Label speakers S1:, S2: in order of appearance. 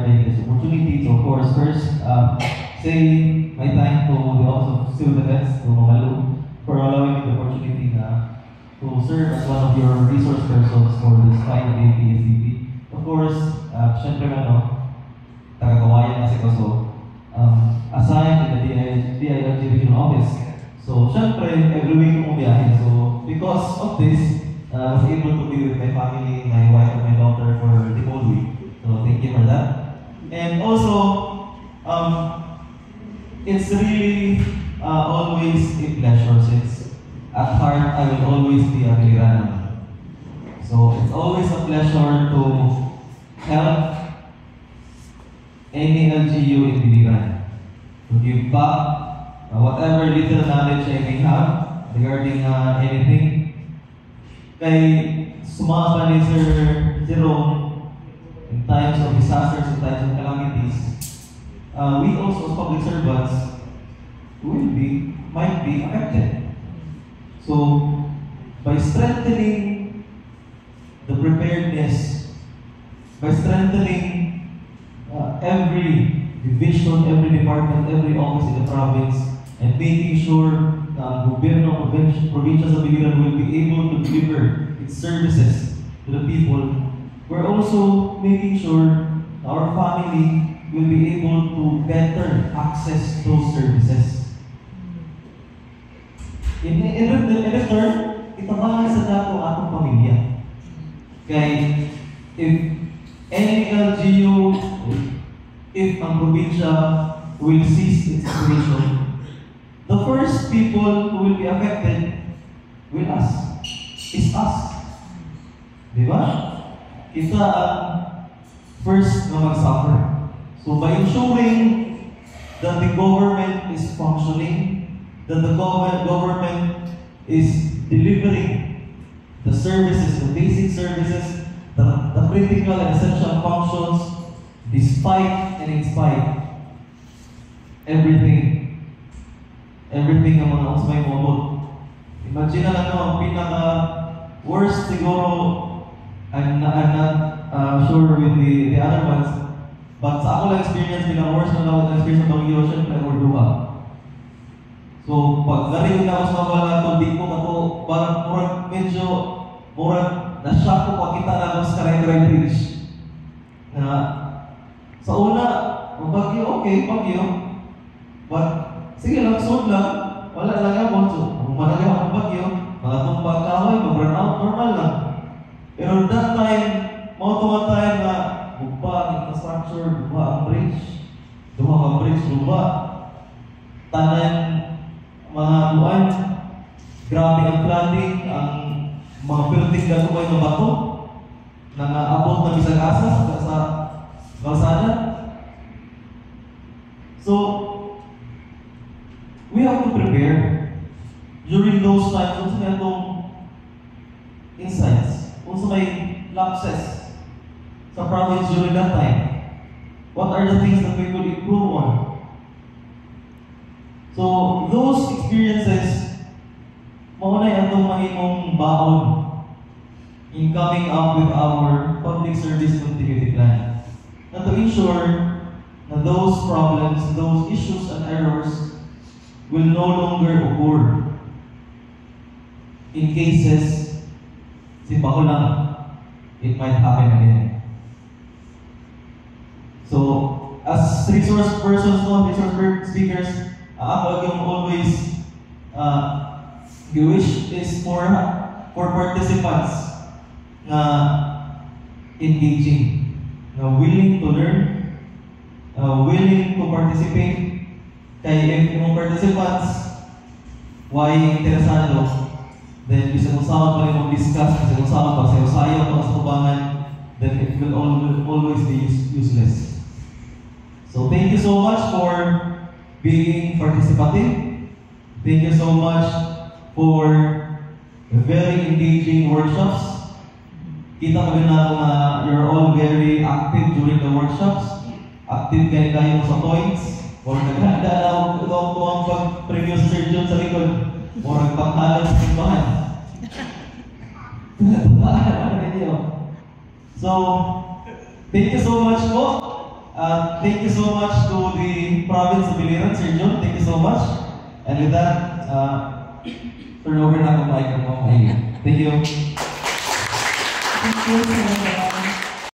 S1: regarding this opportunity. So of course, first, say my thanks to the Office of Civil Defense, to Mamalu, for allowing me the opportunity to serve as one of your resource persons for this fight against PSDB. Of course, syempre taga-kawayan kasi ko, so assigned in the DILG Regional Office. So syempre, every week kong biyahe. So because of this, I was able to be with my family, my wife and my daughter for the whole week. So thank you for that. And also, it's really always a pleasure since at heart I will always be a Bilirano. So it's always a pleasure to help any LGU in Biliran, to give back whatever little knowledge I may have regarding anything. Kay sumama pa ni Sir Jerome in times of disasters, in times of calamities, we also as public servants might be affected. So, by strengthening the preparedness, by strengthening every division, every department, every office in the province, and making sure gobyerno, provincias of Biliran will be able to deliver its services to the people, we're also making sure our family will be able to better access those services. In return, itabangan sa dato atong pamilya. Kaya if any LGU, if ang probinsya will cease its operation, the first people who will be affected is us. Diba? Kita ang first na mag-suffer. So by ensuring that the government is functioning, that the government is delivering the services, the basic services, the critical and essential functions, despite and in spite, everything ang mga usmay modot. Imagine na lang ang pinaka-worst siguro, I'm not sure with the other ones, but sa ako lang experience, pinaka-worst na lang experience ng Bagyo, syempre, or duha. So, pag narinig na ako sa mga wala ito, di ko ako, parang medyo, na-shock ko pakita na ako sa Karay-Karay Bridge. Sa una, Bagyo, okay, Bagyo. But, sige lang, soon lang, wala lang ako. So, kung malagay ako ng Bagyo, tumbang kaway, mag-run out, normal lang. Pero that time, mga time na buba ang infrastructure, buba ang bridge, buba. Tanan, mga buwan, grabe ang flooding, ang mga building na kumay ng bato, na naabot na bisag asas sa kalsada. So, we have to prepare during those times kung sa itong insights, kung sa may lapses sa province during that time. What are the things that we could improve on? So, those experiences, maunay atong mahimong baon in coming up with our public service continuity plan. And to ensure that those problems, those issues and errors will no longer occur in cases, simbaho lang, it might happen again. So, as resource persons, resource speakers, ako yung always wish is for participants na engaging, na willing to learn, willing to participate. Kaya if yung participants why interesado, then bisa kung saan pa rin mag-discuss, bisa kung saan pa sayo pa sa kubangan, then it will always be useless. So thank you so much for being participative. Thank you so much for very engaging workshops. Kita ko rin na you're all very active during the workshops. Active kayo sa points. Or naghanda na ako ang pag-previous surgeon sa likod. Or nagpanghalan sa simbahan. So, thank you so much po. thank you so much to the province of Biliran, Sir John. Thank you so much. And with that, turn over na ako microphone. Thank you.
S2: Thank you, Sir.